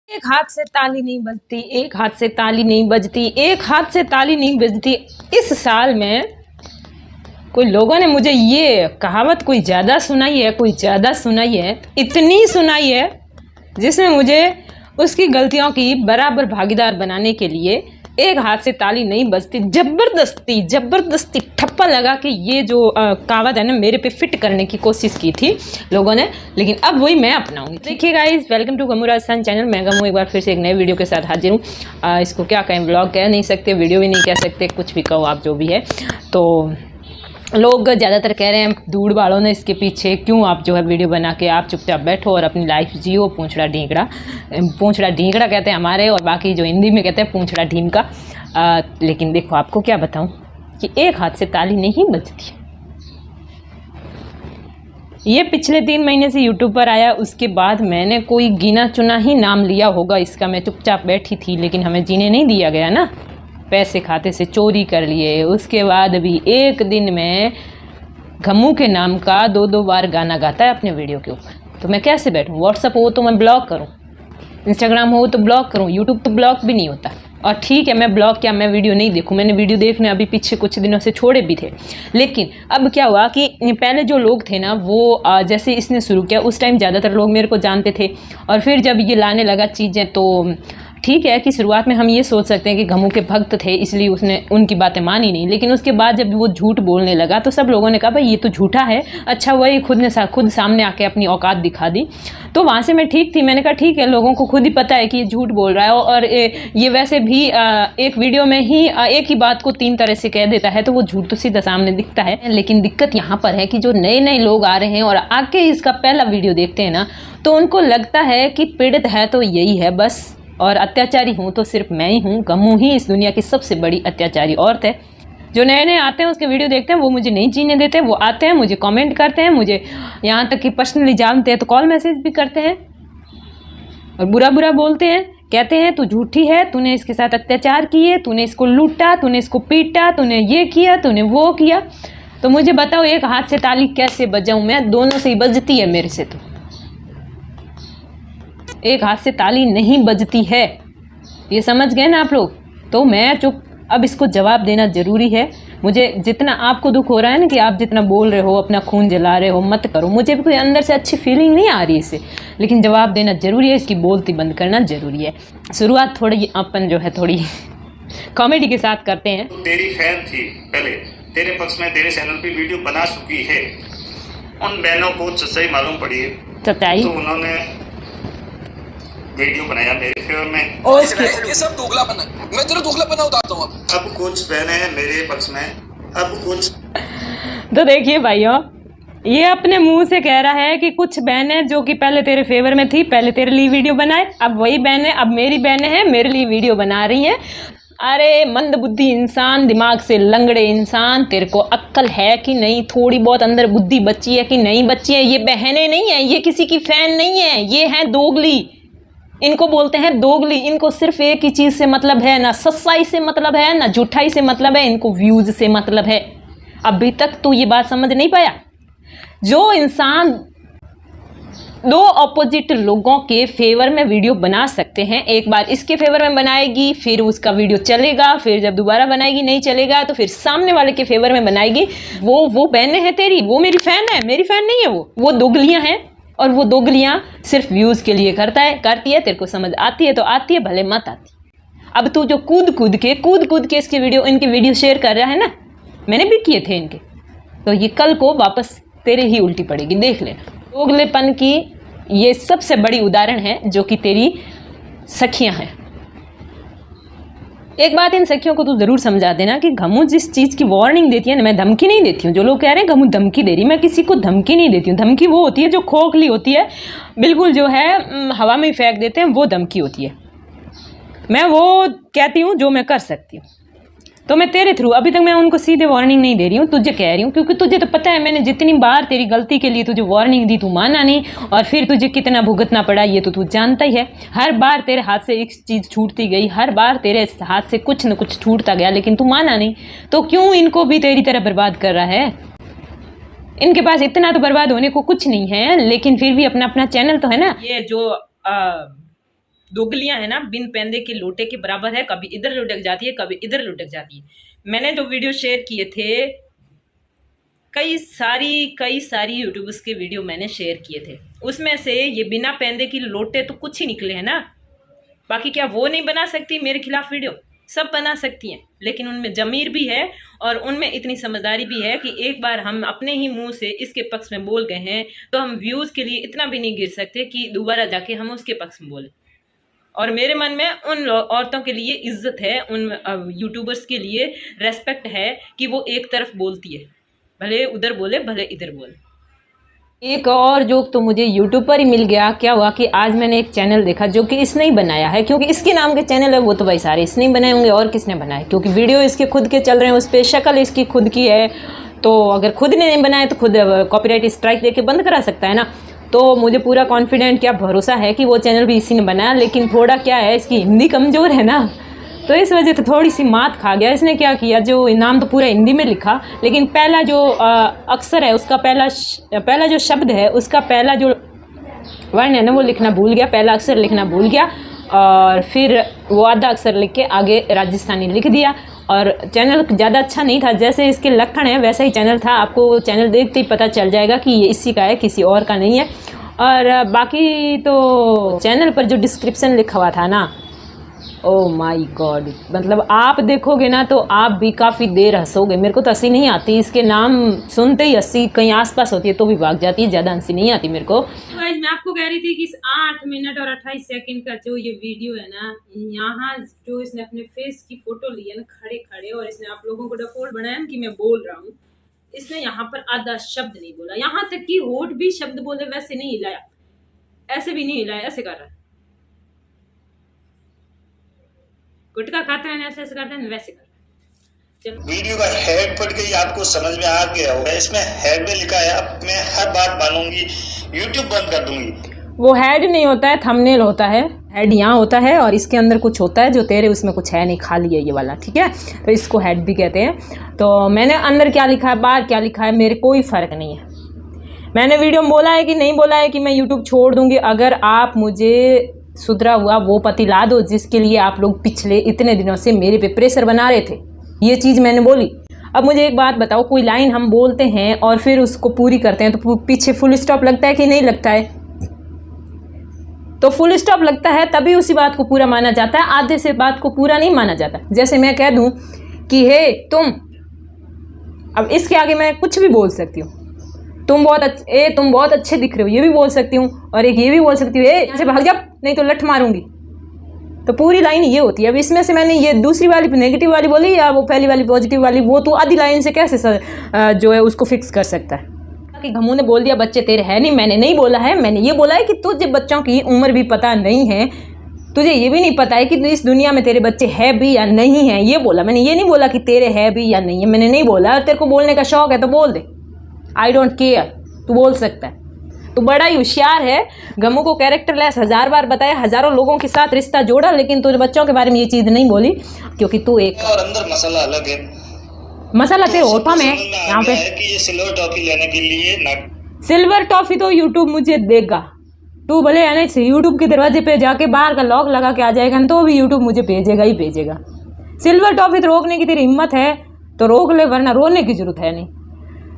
एक हाथ से ताली नहीं बजती, एक हाथ से ताली नहीं बजती, एक हाथ से ताली नहीं बजती। इस साल में कोई लोगों ने मुझे ये कहावत कोई ज़्यादा सुनाई है, कोई ज़्यादा सुनाई है, इतनी सुनाई है जिसमें मुझे उसकी गलतियों की बराबर भागीदार बनाने के लिए एक हाथ से ताली नहीं बजती जबरदस्ती जबरदस्ती ठप्पा लगा के ये जो कहावत है ना मेरे पे फिट करने की कोशिश की थी लोगों ने, लेकिन अब वही मैं अपनाऊंगी। देखिए guys, welcome to Gamu Rajasthan channel. मैं गमू एक बार फिर से एक नए वीडियो के साथ हाजिर हूँ। इसको क्या कहें, ब्लॉग कह नहीं सकते, वीडियो भी नहीं कह सकते, कुछ भी कहो आप जो भी है। तो लोग ज़्यादातर कह रहे हैं दूड़ वालों ने इसके पीछे क्यों आप जो है वीडियो बना के आप चुपचाप बैठो और अपनी लाइफ जियो। पूंछड़ा ढींगड़ा कहते हैं हमारे, और बाकी जो हिंदी में कहते हैं पूंछड़ा ढीमका। लेकिन देखो आपको क्या बताऊं कि एक हाथ से ताली नहीं बजती। ये पिछले 3 महीने से यूट्यूब पर आया, उसके बाद मैंने कोई गिना चुना ही नाम लिया होगा इसका। मैं चुपचाप बैठी थी, लेकिन हमें जीने नहीं दिया गया ना, पैसे खाते से चोरी कर लिए। उसके बाद भी एक दिन में गमू के नाम का 2-2 बार गाना गाता है अपने वीडियो के ऊपर। तो मैं कैसे बैठूं? व्हाट्सअप हो तो मैं ब्लॉक करूं, इंस्टाग्राम हो तो ब्लॉक करूं, यूट्यूब तो ब्लॉक भी नहीं होता। और ठीक है, मैं ब्लॉक क्या, मैं वीडियो नहीं देखूं। मैंने वीडियो देखने अभी पीछे कुछ दिनों से छोड़े भी थे। लेकिन अब क्या हुआ कि पहले जो लोग थे ना वो जैसे इसने शुरू किया उस टाइम ज़्यादातर लोग मेरे को जानते थे, और फिर जब ये लाने लगा चीज़ें तो ठीक है कि शुरुआत में हम ये सोच सकते हैं कि गमू के भक्त थे इसलिए उसने उनकी बातें मानी नहीं। लेकिन उसके बाद जब वो झूठ बोलने लगा तो सब लोगों ने कहा भाई ये तो झूठा है। अच्छा हुआ ये खुद सामने आके अपनी औकात दिखा दी। तो वहाँ से मैं ठीक थी, मैंने कहा ठीक है, लोगों को खुद ही पता है कि ये झूठ बोल रहा है, और ये वैसे भी एक वीडियो में ही एक ही बात को 3 तरह से कह देता है, तो वो झूठ तो सीधा सामने दिखता है। लेकिन दिक्कत यहाँ पर है कि जो नए नए लोग आ रहे हैं और आके इसका पहला वीडियो देखते हैं ना, तो उनको लगता है कि पीड़ित है तो यही है बस, और अत्याचारी हूँ तो सिर्फ मैं ही हूँ। गमू ही इस दुनिया की सबसे बड़ी अत्याचारी औरत है। जो नए नए आते हैं उसके वीडियो देखते हैं, वो मुझे नहीं जीने देते। वो आते हैं, मुझे कमेंट करते हैं, मुझे यहाँ तक कि पर्सनली जानते हैं तो कॉल मैसेज भी करते हैं और बुरा बुरा बोलते हैं। कहते हैं तू झूठी है, तूने इसके साथ अत्याचार किए, तूने इसको लूटा, तूने इसको पीटा, तूने ये किया, तूने वो किया। तो मुझे बताओ एक हाथ से ताली कैसे बजाऊँ मैं? दोनों से ही बजती है मेरे से, तो एक हाथ से ताली नहीं बजती है। ये समझ गए ना आप लोग? तो मैं चुप। अब इसको जवाब देना ज़रूरी है। मुझे जितना आपको दुख हो रहा है ना कि आप जितना बोल रहे हो, अपना खून जला रहे हो, मत करो। मुझे भी कोई अंदर से अच्छी फीलिंग नहीं आ रही इससे, लेकिन जवाब देना ज़रूरी है, इसकी बोलती बंद करना ज़रूरी है। शुरुआत थोड़ी अपन जो है थोड़ी कॉमेडी के साथ करते हैं। तेरी फैन थी पहले, तेरे पक्ष में तेरे चैनल पे वीडियो बना चुकी है। उन बहनों को सच्चाई मालूम पड़ी है, सच्चाई तो उन्होंने वीडियो बनाया मेरे फेवर में। और ये सब दोगलापन है। मैं तेरा दोगलापन उतारता हूँ। अब कुछ बहनें हैं मेरे पक्ष में, अब कुछ। तो देखिए भाइयों, ये अपने मुंह से कह रहा है कि कुछ बहनें जो कि पहले तेरे फेवर में थी, पहले तेरे लिए वीडियो बनाए, अब वही बहनें, अब मेरी बहनें हैं, मेरे लिए वीडियो बना रही हैं। अरे मंद बुद्धि इंसान, दिमाग से लंगड़े इंसान, तेरे को अक्ल है कि नहीं? थोड़ी बहुत अंदर बुद्धि बची है कि नहीं बची है? ये बहनें नहीं है, ये किसी की फैन नहीं है, ये हैं दोगली। इनको बोलते हैं दोगली। इनको सिर्फ एक ही चीज़ से मतलब है, ना सच्चाई से मतलब है, ना झूठाई से मतलब है, इनको व्यूज़ से मतलब है। अभी तक तू ये बात समझ नहीं पाया? जो इंसान 2 ऑपोजिट लोगों के फेवर में वीडियो बना सकते हैं, एक बार इसके फेवर में बनाएगी, फिर उसका वीडियो चलेगा, फिर जब दोबारा बनाएगी नहीं चलेगा तो फिर सामने वाले के फेवर में बनाएगी। वो बहनें हैं तेरी, वो मेरी फ़ैन है, मेरी फ़ैन नहीं है वो दोगलियाँ हैं। और वो दोगलियाँ सिर्फ व्यूज़ के लिए करती है। तेरे को समझ आती है तो आती है, भले मत आती। अब तू जो कूद कूद के इनके वीडियो शेयर कर रहा है ना, मैंने भी किए थे इनके, तो ये कल को वापस तेरे ही उल्टी पड़ेगी, देख लेना। दोगलेपन की ये सबसे बड़ी उदाहरण है जो कि तेरी सखियाँ हैं। एक बात इन सखियों को तो ज़रूर समझा देना कि गमू जिस चीज़ की वार्निंग देती है ना, मैं धमकी नहीं देती हूँ। जो लोग कह रहे हैं गमू धमकी दे रही, मैं किसी को धमकी नहीं देती हूँ। धमकी वो होती है जो खोखली होती है, बिल्कुल जो है हवा में ही फेंक देते हैं, वो धमकी होती है। मैं वो कहती हूँ जो मैं कर सकती हूँ। तो मैं तेरे थ्रू अभी तक मैं उनको सीधे वार्निंग नहीं दे रही हूँ, तुझे कह रही हूँ, क्योंकि तुझे तो पता है मैंने जितनी बार तेरी गलती के लिए तुझे वार्निंग दी, तू माना नहीं, और फिर तुझे कितना भुगतना पड़ा ये तो तू जानता ही है। हर बार तेरे हाथ से एक चीज़ छूटती गई, हर बार तेरे हाथ से कुछ न कुछ छूटता गया, लेकिन तू माना नहीं। तो क्यों इनको भी तेरी तरह बर्बाद कर रहा है? इनके पास इतना तो बर्बाद होने को कुछ नहीं है, लेकिन फिर भी अपना अपना चैनल तो है ना। ये जो दोगलियां है ना, बिन पैंदे के लोटे के बराबर है, कभी इधर लुढ़क जाती है कभी इधर लुढ़क जाती है। मैंने जो वीडियो शेयर किए थे, कई सारी यूट्यूबर्स के वीडियो मैंने शेयर किए थे, उसमें से ये बिना पैंदे की लोटे तो कुछ ही निकले हैं ना। बाकी क्या वो नहीं बना सकती मेरे खिलाफ वीडियो? सब बना सकती हैं, लेकिन उनमें ज़मीर भी है और उनमें इतनी समझदारी भी है कि एक बार हम अपने ही मुंह से इसके पक्ष में बोल गए हैं तो हम व्यूज़ के लिए इतना भी नहीं गिर सकते कि दोबारा जाके हम उसके पक्ष में बोलें। और मेरे मन में उन औरतों के लिए इज्जत है, उन यूट्यूबर्स के लिए रेस्पेक्ट है कि वो एक तरफ बोलती है, भले उधर बोले भले इधर बोले। एक और जोक तो मुझे यूट्यूब पर ही मिल गया। क्या हुआ कि आज मैंने एक चैनल देखा जो कि इसने ही बनाया है, क्योंकि इसके नाम के चैनल है वो तो भाई सारे इसने ही बनाए होंगे, और किसने बनाए, क्योंकि वीडियो इसके खुद के चल रहे हैं, उस पर शक्ल इसकी खुद की है, तो अगर खुद ने नहीं बनाया तो खुद कॉपीराइट स्ट्राइक देके बंद करा सकता है ना। तो मुझे पूरा कॉन्फिडेंट क्या भरोसा है कि वो चैनल भी इसी ने बनाया, लेकिन थोड़ा क्या है इसकी हिंदी कमज़ोर है ना, तो इस वजह से थोड़ी सी मात खा गया। इसने क्या किया, जो नाम तो पूरा हिंदी में लिखा, लेकिन पहला जो अक्षर है उसका पहला जो शब्द है उसका पहला जो वर्ण है ना वो लिखना भूल गया, पहला अक्षर लिखना भूल गया, और फिर वो आधा अक्षर लिख के आगे राजस्थानी लिख दिया। और चैनल ज़्यादा अच्छा नहीं था, जैसे इसके लक्षण है वैसा ही चैनल था, आपको चैनल देखते ही पता चल जाएगा कि ये इसी का है, किसी और का नहीं है। और बाकी तो चैनल पर जो डिस्क्रिप्शन लिखा हुआ था ना, ओह माय गॉड, मतलब आप देखोगे ना तो आप भी काफ़ी देर हंसोगे। मेरे को तो हंसी नहीं आती, इसके नाम सुनते ही हंसी कहीं आसपास होती है तो भी भाग जाती है, ज़्यादा हंसी नहीं आती मेरे को। गाइस मैं आपको कह रही थी कि इस 8 मिनट और 28 सेकंड का जो ये वीडियो है ना, यहाँ जो इसने अपने फेस की फोटो ली है ना खड़े खड़े, और इसने आप लोगों को डिफॉल्ट बनाया कि मैं बोल रहा हूँ, इसने यहाँ पर आधा शब्द नहीं बोला, यहाँ तक कि होठ भी शब्द बोले वैसे नहीं हिलाया, ऐसे भी नहीं हिलाया, ऐसे कर रहा है, गुटखा खाते हैं ऐसे ऐसे करते हैं वैसे कर। वीडियो का हेड पढ़ के ही आपको समझ में आ गया होगा, इसमें हेड में लिखा है, अब मैं हर बात मानूंगी, यूट्यूब बंद कर दूंगी। वो हेड नहीं होता है, थंबनेल होता है। हेड यहाँ होता है और इसके अंदर कुछ होता है जो तेरे उसमें कुछ है नहीं, खाली है ये वाला, ठीक है, तो इसको हेड भी कहते हैं। तो मैंने अंदर क्या लिखा है बाहर क्या लिखा है मेरे कोई फ़र्क नहीं है। मैंने वीडियो में बोला है कि नहीं बोला है कि मैं यूट्यूब छोड़ दूँगी, अगर आप मुझे सुधरा हुआ वो पति ला दो जिसके लिए आप लोग पिछले इतने दिनों से मेरे पे प्रेशर बना रहे थे, ये चीज़ मैंने बोली। अब मुझे एक बात बताओ, कोई लाइन हम बोलते हैं और फिर उसको पूरी करते हैं तो पीछे फुल स्टॉप लगता है कि नहीं लगता है? तो फुल स्टॉप लगता है तभी उसी बात को पूरा माना जाता है, आधे से बात को पूरा नहीं माना जाता। जैसे मैं कह दूं कि हे तुम, अब इसके आगे मैं कुछ भी बोल सकती हूँ, तुम बहुत अच्छे दिख रहे हो, ये भी बोल सकती हूँ, और एक ये भी बोल सकती हूँ, यहाँ से भाग जा नहीं तो लठ मारूंगी। तो पूरी लाइन ये होती है। अब इसमें से मैंने ये दूसरी वाली नेगेटिव वाली बोली या वो पहली वाली पॉजिटिव वाली, वो तो आधी लाइन से कैसे जो है उसको फिक्स कर सकता है। कि घमू ने बोल दिया बच्चे तेरे है नहीं, मैंने नहीं बोला है। मैंने ये बोला है कि तुझे बच्चों की उम्र भी पता नहीं है, तुझे ये भी नहीं पता है कि इस दुनिया में तेरे बच्चे है भी या नहीं है, ये बोला मैंने। ये नहीं बोला कि तेरे है भी या नहीं है, मैंने नहीं बोला। तेरे को बोलने का शौक है तो बोल दे, आई डोंट केयर, तू बोल सकता है। तो बड़ा ही होशियार है। गमू को कैरेक्टर लेस 1000 बार बताया, हज़ारों लोगों के साथ रिश्ता जोड़ा, लेकिन तूने बच्चों के बारे में ये चीज़ नहीं बोली क्योंकि तू एक और अंदर मसाला अलग है। मसाला तेरे होठों में यहाँ पे कि ये सिल्वर टॉफी लेने के लिए ना, सिल्वर टॉफी तो यूट्यूब मुझे देगा। तू भले है ना यूट्यूब के दरवाजे पे जाके बाहर का लॉक लगा के आ जाएगा तो भी यूट्यूब मुझे भेजेगा ही भेजेगा। सिल्वर टॉफी तो रोकने की तेरी हिम्मत है तो रोक ले, वरना रोने की जरूरत है नहीं।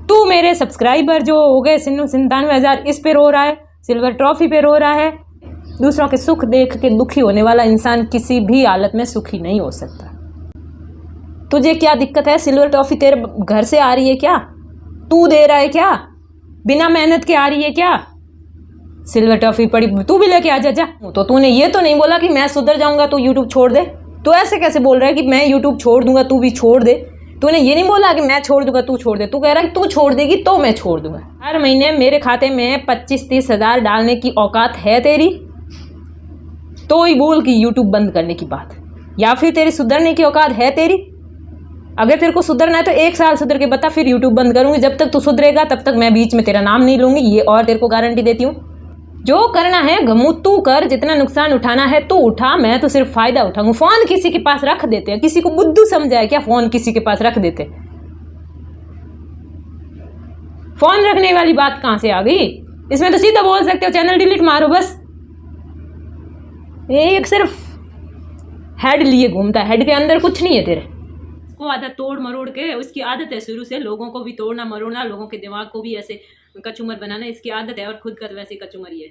तू मेरे सब्सक्राइबर जो हो गए 97,000 इस पे रो रहा है, सिल्वर ट्रॉफी पे रो रहा है। दूसरों के सुख देख के दुखी होने वाला इंसान किसी भी हालत में सुखी नहीं हो सकता। तुझे क्या दिक्कत है? सिल्वर ट्रॉफी तेरे घर से आ रही है क्या? तू दे रहा है क्या? बिना मेहनत के आ रही है क्या? सिल्वर ट्रॉफी पड़ी तू भी लेके आ जा। तो तूने ये तो नहीं बोला कि मैं सुधर जाऊंगा तो यूट्यूब छोड़ दे। तू ऐसे कैसे बोल रहा है कि मैं यूट्यूब छोड़ दूंगा तू भी छोड़ दे? तूने ये नहीं बोला कि मैं छोड़ दूंगा तू छोड़ दे। तू कह रहा है कि तू छोड़ देगी तो मैं छोड़ दूंगा। हर महीने मेरे खाते में 25-30 हज़ार डालने की औकात है तेरी? तो ही बोल कि यूट्यूब बंद करने की बात, या फिर तेरी सुधरने की औकात है तेरी? अगर तेरे को सुधरना है तो 1 साल सुधर के बता, फिर यूट्यूब बंद करूंगी। जब तक तू सुधरेगा तब तक मैं बीच में तेरा नाम नहीं लूंगी, ये और तेरे को गारंटी देती हूँ। जो करना है गमू तू कर, जितना नुकसान उठाना है तू उठा, मैं तो सिर्फ फायदा उठाऊंगा। फोन किसी के पास रख देते हैं, किसी को बुद्धू समझा है क्या? फोन किसी के पास रख देते, फोन रखने वाली बात कहां से आ गई? इसमें तो सीधा बोल सकते हो चैनल डिलीट मारो बस। एक सिर्फ हेड लिए घूमता है, हेड के अंदर कुछ नहीं है तेरे को। आदत तोड़ मरोड़ के, उसकी आदत है शुरू से लोगों को भी तोड़ना मरोड़ना, लोगों के दिमाग को भी ऐसे कचूमर बनाना, इसकी आदत है और खुद का वैसे कचूमर ही है।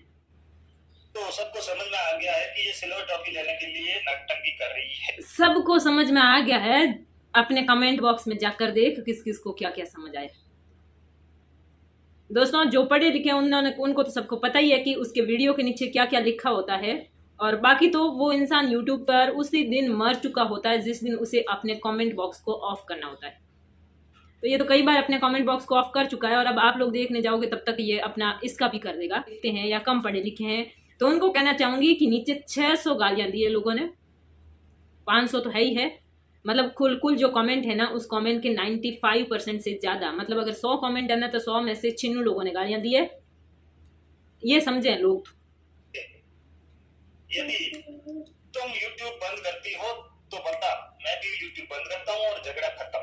तो सबको समझ में आ गया है कि ये सिल्वर ट्रॉफी लेने के लिए नौटंकी कर रही है। सबको समझ में आ गया है। अपने कमेंट बॉक्स में जाकर देख किस किस को क्या क्या समझ आया। दोस्तों जो पढ़े लिखे उनको तो सबको पता ही है कि उसके वीडियो के नीचे क्या क्या लिखा होता है, और बाकी तो वो इंसान यूट्यूब पर उसी दिन मर चुका होता है जिस दिन उसे अपने कमेंट बॉक्स को ऑफ करना होता है। तो ये तो कई बार अपने कमेंट बॉक्स को ऑफ कर चुका है, और अब आप लोग देखने जाओगे तब तक ये अपना इसका भी कर देगा। लिखते हैं या कम पढ़े लिखे हैं तो उनको कहना चाहूंगी कि नीचे 600 गालियां दी है लोगों ने, 500 तो है ही है। मतलब कुल जो कमेंट है ना, उस कमेंट के 95% से ज्यादा, मतलब अगर 100 कमेंट है ना तो 100 में से 96 लोगों ने गालियां दी है। ये समझे लोग। यदि तुम YouTube बंद करती हो तो बता, मैं भी YouTube बंद करता हूँ और झगड़ा खत्म।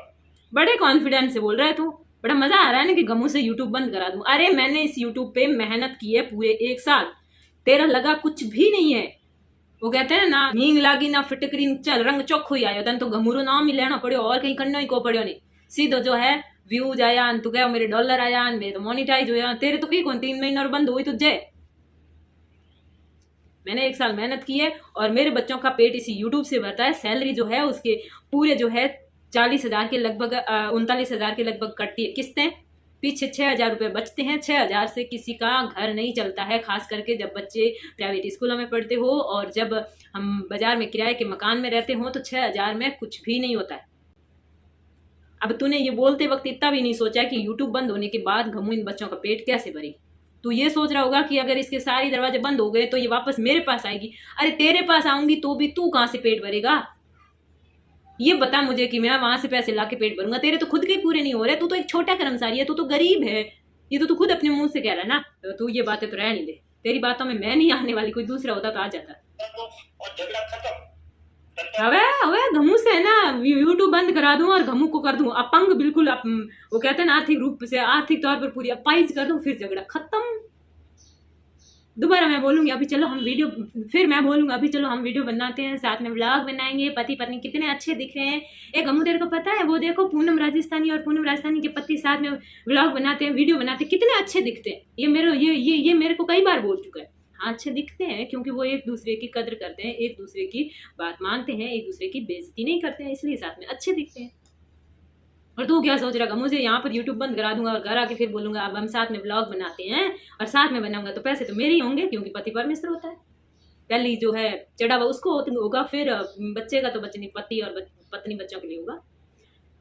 बड़े कॉन्फिडेंस से बोल रहा है तू, बड़ा मजा आ रहा है ना कि गमू से YouTube बंद करा दूं। अरे मैंने इस YouTube पे मेहनत की है पूरे 1 साल, तेरा लगा कुछ भी नहीं है। वो कहते हैं ना, नींग लागी ना फिटकरी चल रंग चौखो ही आयो, तन तो गमूरो नाम ही लेना पड़ो और कहीं करना ही को पड़ो नहीं। सीधो जो है व्यूज आया, तू कह मेरे डॉलर आया, मेरे तो मोनिटाइज हुआ, तेरे तो कहीं कौन 3 महीने और बंद हुई तुझे। मैंने 1 साल मेहनत की है और मेरे बच्चों का पेट इसी यूट्यूब से भरता है। सैलरी जो है उसके पूरे जो है 40,000 के लगभग 39,000 के लगभग कटती है किस्तें, पीछे 6,000 रुपये बचते हैं। 6,000 से किसी का घर नहीं चलता है, खास करके जब बच्चे प्राइवेट स्कूलों में पढ़ते हो और जब हम बाजार में किराए के मकान में रहते हो तो 6,000 में कुछ भी नहीं होता है। अब तूने ये बोलते वक्त इतना भी नहीं सोचा कि यूट्यूब बंद होने के बाद घमू इन बच्चों का पेट कैसे भरे। तू ये सोच रहा होगा कि अगर इसके सारे दरवाजे बंद हो गए तो ये वापस मेरे पास आएगी। अरे तेरे पास आऊंगी तो भी तू कहां से पेट भरेगा, ये बता मुझे कि मैं वहां से पैसे लाके पेट भरूंगा। तेरे तो खुद के पूरे नहीं हो रहे, तू तो एक छोटा कर्मचारी है, तू तो गरीब है, ये तो तू खुद अपने मुंह से कह रहा है ना। तो तू ये बातें तो रह नहीं दे, तेरी बातों में मैं नहीं आने वाली, कोई दूसरा होता तो आ जाता। और झगड़ा खत्म। अवे घमू से है ना यूट्यूब बंद करा दूं और घमू को कर दूं अपंग, बिल्कुल वो कहते हैं ना आर्थिक रूप से, आर्थिक तौर पर पूरी अपाइज कर दूं, फिर झगड़ा खत्म। दोबारा मैं बोलूंगी अभी चलो हम वीडियो, फिर मैं बोलूंगा अभी चलो हम वीडियो बनाते हैं, साथ में व्लॉग बनाएंगे, पति पत्नी कितने अच्छे दिख रहे हैं। एक हमू तेरे को पता है, वो देखो पूनम राजस्थानी और पूनम राजस्थानी के पति साथ में व्लॉग बनाते हैं, वीडियो बनाते हैं, कितने अच्छे दिखते हैं। ये मेरे को कई बार बोल चुका है। हाँ अच्छे दिखते हैं क्योंकि वो एक दूसरे की कदर करते हैं, एक दूसरे की बात मानते हैं, एक दूसरे की बेइज्जती नहीं करते हैं, इसलिए साथ में अच्छे दिखते हैं। और तू क्या सोच रहा है, मुझे यहाँ पर यूट्यूब बंद करा दूंगा और घर आके फिर बोलूंगा अब हम साथ में ब्लॉग बनाते हैं और साथ में बनाऊंगा तो पैसे तो मेरे ही होंगे, क्योंकि पति परमेश्वर होता है। पहली जो है चढ़ावा उसको होगा, फिर बच्चे का तो पति और पत्नी बच्चों के लिए होगा।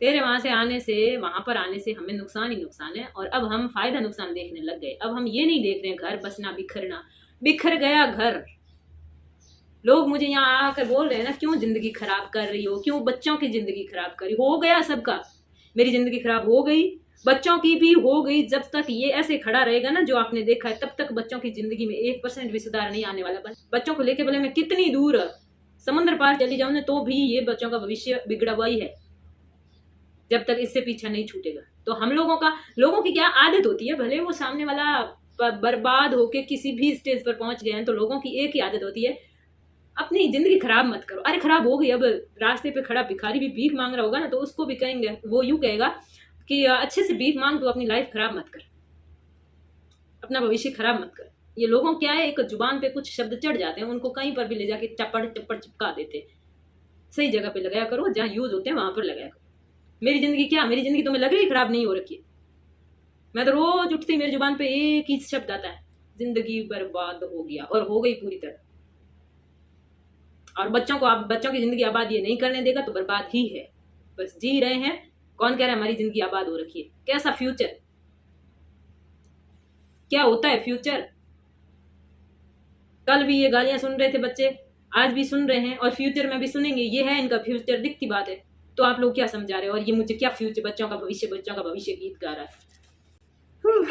तेरे वहां से आने से, वहां पर आने से हमें नुकसान ही नुकसान है, और अब हम फायदा नुकसान देखने लग गए। अब हम ये नहीं देख रहे हैं घर बसना बिखरना, बिखर गया घर। लोग मुझे यहाँ आकर बोल रहे हैं ना, क्यों जिंदगी खराब कर रही हो, क्यों बच्चों की जिंदगी खराब कर रही हो गया सबका। मेरी जिंदगी खराब हो गई, बच्चों की भी हो गई। जब तक ये ऐसे खड़ा रहेगा ना जो आपने देखा है, तब तक बच्चों की जिंदगी में 1% भी सुधार नहीं आने वाला। बच्चों को लेके भले मैं कितनी दूर समुद्र पार चली जाऊं ना, तो भी ये बच्चों का भविष्य बिगड़ा हुआ ही है जब तक इससे पीछा नहीं छूटेगा। तो हम लोगों की क्या आदत होती है, भले वो सामने वाला बर्बाद होके किसी भी स्टेज पर पहुंच गए हैं, तो लोगों की एक ही आदत होती है, अपनी जिंदगी खराब मत करो। अरे खराब हो गई, अब रास्ते पे खड़ा भिखारी भी भीख मांग रहा होगा ना, तो उसको भी कहेंगे, वो यूं कहेगा कि अच्छे से भीख मांग, तो अपनी लाइफ खराब मत कर, अपना भविष्य खराब मत कर। ये लोगों क्या है, एक जुबान पे कुछ शब्द चढ़ जाते हैं, उनको कहीं पर भी ले जाके चप्पड़ चिपका देते। सही जगह पे लगाया करो, जहाँ यूज होते हैं वहां पर लगाया करो। मेरी जिंदगी तुम्हें लग रही है खराब नहीं हो रखी है? मैं तो रोज उठती मेरी जुबान पे एक ही शब्द आता है, जिंदगी बर्बाद हो गया, और हो गई पूरी तरह। और बच्चों की जिंदगी आबाद ये नहीं करने देगा तो बर्बाद ही है। बस जी रहे हैं, कौन कह रहा है हमारी जिंदगी आबाद हो रखी है? कैसा फ्यूचर, क्या होता है फ्यूचर? कल भी ये गालियां सुन रहे थे बच्चे, आज भी सुन रहे हैं और फ्यूचर में भी सुनेंगे। ये है इनका फ्यूचर, दिखती बात है। तो आप लोग क्या समझा रहे हो, और ये मुझे क्या फ्यूचर, बच्चों का भविष्य गीत गा रहा है। मंजूर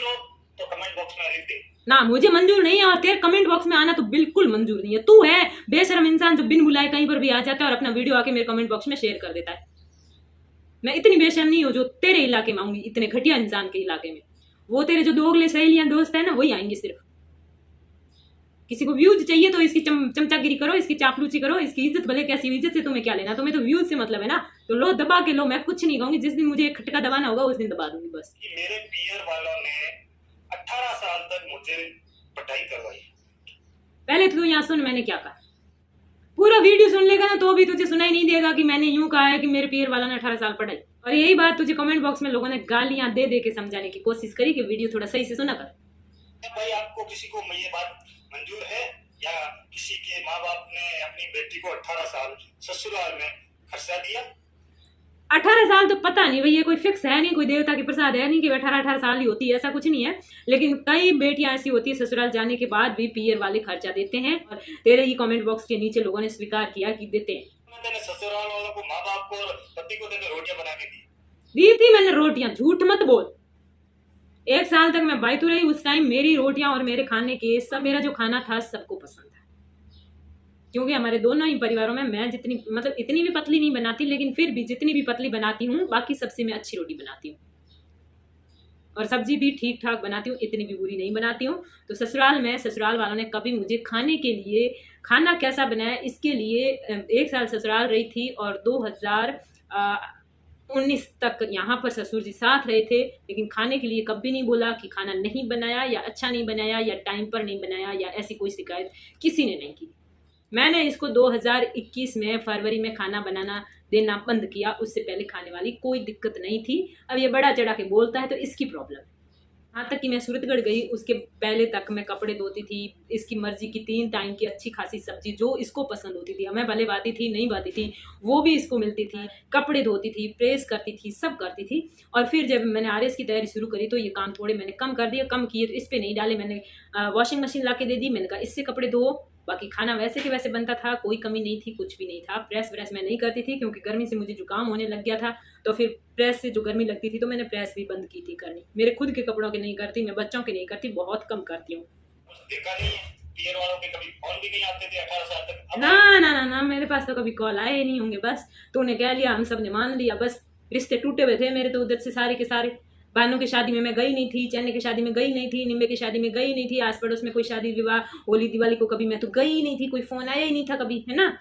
हो तो कमेंट बॉक्स में लिख दे। ना मुझे मंजूर नहीं है, और तेरे कमेंट बॉक्स में आना तो बिल्कुल मंजूर नहीं है। तू है बेशरम इंसान जो बिन बुलाए कहीं पर भी आ जाता है और अपना वीडियो आके मेरे कमेंट बॉक्स में शेयर कर देता है। मैं इतनी बेशरम नहीं हूँ जो तेरे इलाके में आऊंगी, इतने घटिया इंसान के इलाके में। वो तेरे जो दोगले सहेलियां दोस्त है ना, वही आएंगे सिर्फ। किसी को व्यूज चाहिए तो इसकी चमचागिरी करो, इसकी चापलूची करो, इसकी इज्जत भले कैसी इज्जत से तुम्हें क्या लेना, तुम्हें तो व्यूज से मतलब है ना, तो लो दबा के लो, मैं कुछ नहीं कहूंगी, जिस दिन मुझे एक खटका दबाना होगा उस दिन दबा दूंगी बस। मेरे पीयर वालों ने 18 साल तक मुझे पढ़ाई करवाई। पहले तो यहाँ सुन मैंने क्या कहा, पूरा वीडियो सुन लेगा ना तो भी तुझे सुनाई नहीं देगा कि मैंने यूं कहा है कि मेरे पीयर वालों ने 18 साल पढ़ाई। और यही बात तुझे कमेंट बॉक्स में लोगों ने गालियां दे दे के समझाने की कोशिश करी कि वीडियो थोड़ा सही से सुना कर। भाई आपको किसी को ये बात मंजूर है या किसी के माँ बाप ने अपनी बेटी को 18 साल ससुराल में खर्चा दिया? 18 साल तो पता नहीं भैया, कोई फिक्स है नहीं, कोई देवता की प्रसाद है नहीं कि 18 साल ही होती है, ऐसा कुछ नहीं है। लेकिन कई बेटियां ऐसी होती है ससुराल जाने के बाद भी पीयर वाले खर्चा देते हैं, और तेरे ही कमेंट बॉक्स के नीचे लोगों ने स्वीकार किया कि देते हैं। मैंने ससुराल वालों को, माँ बाप को और पति को रोटियां बना के दी थी मैंने रोटियां, झूठ मत बोल। 1 साल तक मैं बाइतू रही, उस टाइम मेरी रोटियां और मेरे खाने के सब, मेरा जो खाना था सबको पसंद था, क्योंकि हमारे दोनों ही परिवारों में मैं जितनी मतलब इतनी भी पतली नहीं बनाती, लेकिन फिर भी जितनी भी पतली बनाती हूँ बाकी सबसे मैं अच्छी रोटी बनाती हूँ, और सब्जी भी ठीक ठाक बनाती हूँ, इतनी भी बुरी नहीं बनाती हूँ। तो ससुराल में ससुराल वालों ने कभी मुझे खाने के लिए, खाना कैसा बनाया इसके लिए 1 साल ससुराल रही थी, और 2019 तक यहाँ पर ससुर जी साथ रहे थे, लेकिन खाने के लिए कभी नहीं बोला कि खाना नहीं बनाया या अच्छा नहीं बनाया या टाइम पर नहीं बनाया, या ऐसी कोई शिकायत किसी ने नहीं की। मैंने इसको 2021 में फरवरी में खाना बनाना देना बंद किया, उससे पहले खाने वाली कोई दिक्कत नहीं थी। अब ये बड़ा चढ़ा के बोलता है तो इसकी प्रॉब्लम है। यहाँ तक कि मैं सूरतगढ़ गई उसके पहले तक मैं कपड़े धोती थी, इसकी मर्जी की 3 टाइम की अच्छी खासी सब्जी जो इसको पसंद होती थी, हमें भले बाती थी नहीं बाती थी वो भी इसको मिलती थी, कपड़े धोती थी, प्रेस करती थी, सब करती थी। और फिर जब मैंने आरएस की तैयारी शुरू करी तो ये काम थोड़े मैंने कम कर दिए, कम किए तो इस पर नहीं डाले, मैंने वॉशिंग मशीन ला के दे दी, मैंने कहा इससे कपड़े धो, बाकी खाना वैसे के वैसे बनता था, कोई कमी नहीं थी, कुछ भी नहीं था। प्रेस व्रेस मैं नहीं करती थी क्योंकि गर्मी से मुझे जुकाम होने लग गया था, तो फिर प्रेस से जो गर्मी लगती थी तो मैंने प्रेस भी बंद की थी करनी। मेरे खुद के कपड़ों के नहीं करती, मैं बच्चों के नहीं करती, बहुत कम करती हूँ। ना ना ना ना, मेरे पास तो कभी कॉल आए ही नहीं होंगे, बस तूने कह लिया हम सब ने मान लिया, बस रिश्ते टूटे हुए थे मेरे तो उधर से सारे के सारे। भानु की शादी में मैं गई नहीं थी, चन्ने की शादी में गई नहीं थी, निम्बे की शादी में गई नहीं थी, आस पड़ोस में कोई शादी विवाह होली दिवाली को कभी मैं तो गई नहीं थी, कोई फोन आया ही नहीं था कभी, है ना।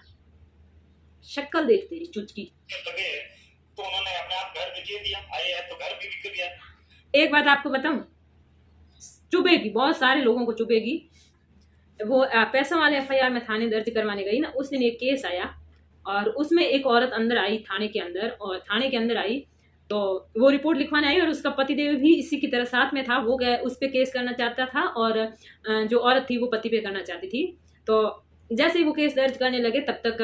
शक्ल देख तेरी चुचकी। तो उन्होंने अपने आप घर बिक दिया, आए हैं तो घर भी बिक दिया। एक बात आपको बताऊं, चुभेगी, बहुत सारे लोगों को चुभेगी। वो पैसों वाले FIR में थाने दर्ज करवाने गई ना, उस दिन एक केस आया और उसमें एक औरत अंदर आई थाने के अंदर, और थाने के अंदर आई तो वो रिपोर्ट लिखवाने आई और उसका पतिदेव भी इसी की तरह साथ में था। वो उस पे केस करना चाहता था और जो औरत थी वो पति पे करना चाहती थी। तो जैसे ही वो केस दर्ज करने लगे तब तक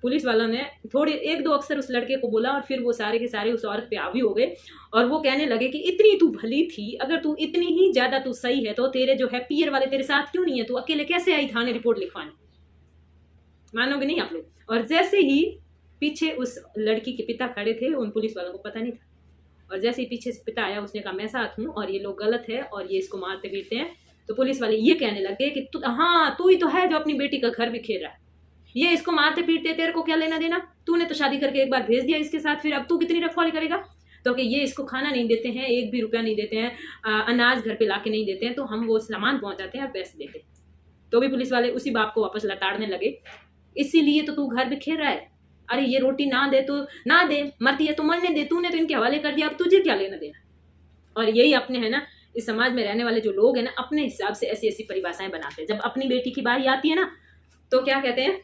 पुलिस वालों ने थोड़े 1-2 अक्सर उस लड़के को बोला और फिर वो सारे के सारे उस औरत पे हावी हो गए और वो कहने लगे कि इतनी तू भली थी, अगर तू इतनी ही ज्यादा तू सही है तो तेरे जो है पीयर वाले तेरे साथ क्यों नहीं है, तू अकेले कैसे आई थाने रिपोर्ट लिखवाने, मानोगे नहीं आप लोग। और जैसे ही पीछे उस लड़की के पिता खड़े थे, उन पुलिस वालों को पता नहीं था, और जैसे ही पीछे से पिता आया उसने कहा मैं साथ हूँ और ये लोग गलत है और ये इसको मारते पीटते हैं। तो पुलिस वाले ये कहने लगे कि तू ही तो है जो अपनी बेटी का घर बिखेर रहा है, ये इसको मारते पीटते तेरे को क्या लेना देना, तूने तो शादी करके एक बार भेज दिया इसके साथ, फिर अब तू कितनी रखवाली करेगा। तो कि ये इसको खाना नहीं देते हैं, 1 भी रुपया नहीं देते हैं, अनाज घर पे लाके नहीं देते हैं, तो हम वो सामान पहुंचाते हैं और पैसे देते हैं। तो भी पुलिस वाले उसी बाप को वापस लताड़ने लगे, इसीलिए तो तू घर बिखेर रहा है, अरे ये रोटी ना दे तो ना दे, मरती है तो मरने दे, तूने तो इनके हवाले कर दिया, अब तुझे क्या लेना देना। और यही अपने है ना इस समाज में रहने वाले जो लोग हैं ना, अपने हिसाब से ऐसी ऐसी परिभाषाएं बनाते हैं। जब अपनी बेटी की बारी आती है ना तो क्या कहते हैं,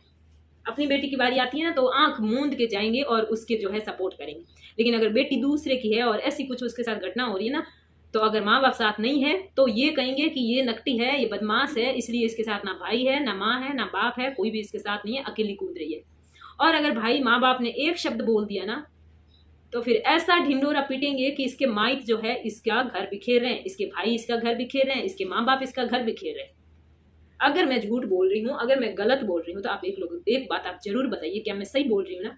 अपनी बेटी की बारी आती है ना तो आंख मूंद के जाएंगे और उसके जो है सपोर्ट करेंगे। लेकिन अगर बेटी दूसरे की है और ऐसी कुछ उसके साथ घटना हो रही है ना, तो अगर माँ बाप साथ नहीं है तो ये कहेंगे कि ये नकटी है, ये बदमाश है, इसलिए इसके साथ ना भाई है, ना माँ है, ना बाप है, कोई भी इसके साथ नहीं है, अकेली कूद रही है। और अगर भाई माँ बाप ने एक शब्द बोल दिया ना तो फिर ऐसा ढिंडोरा पीटेंगे कि इसके माइट जो है इसका घर बिखेर रहे हैं, इसके भाई इसका घर बिखेर रहे हैं, इसके माँ बाप इसका घर बिखेर रहे हैं। अगर मैं झूठ बोल रही हूँ, अगर मैं गलत बोल रही हूँ तो आप एक बात आप जरूर बताइए, क्या मैं सही बोल रही हूँ ना।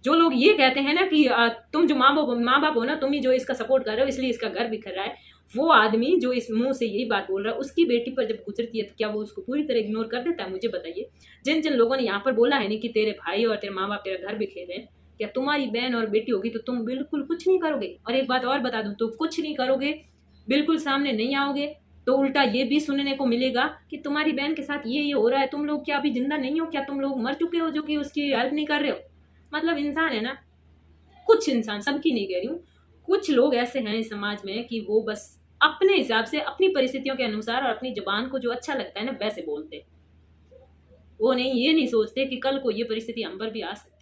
जो लोग ये कहते हैं ना कि तुम जो माँ बाप हो ना, तुम ही जो इसका सपोर्ट कर रहे हो इसलिए इसका घर बिखर रहा है, वो आदमी जो इस मुंह से यही बात बोल रहा है उसकी बेटी पर जब गुजरती है तो क्या वो उसको पूरी तरह इग्नोर कर देता है? मुझे बताइए। जिन जिन लोगों ने यहाँ पर बोला है नहीं कि तेरे भाई और तेरे माँ बाप तेरा घर बिखेर रहे हैं, क्या तुम्हारी बहन और बेटी होगी तो तुम बिल्कुल कुछ नहीं करोगे? और एक बात और बता दूं, तो कुछ नहीं करोगे, बिल्कुल सामने नहीं आओगे तो उल्टा ये भी सुनने को मिलेगा कि तुम्हारी बहन के साथ ये हो रहा है, तुम लोग क्या अभी जिंदा नहीं हो, क्या तुम लोग मर चुके हो जो कि उसकी हेल्प नहीं कर रहे हो। मतलब इंसान है ना, कुछ इंसान, सबकी नहीं कह रही हूँ, कुछ लोग ऐसे हैं इस समाज में कि वो बस अपने हिसाब से अपनी परिस्थितियों के अनुसार और अपनी जबान को जो अच्छा लगता है ना वैसे बोलते, वो नहीं, ये नहीं सोचते कि कल को ये परिस्थिति हम पर भी आ सकती है।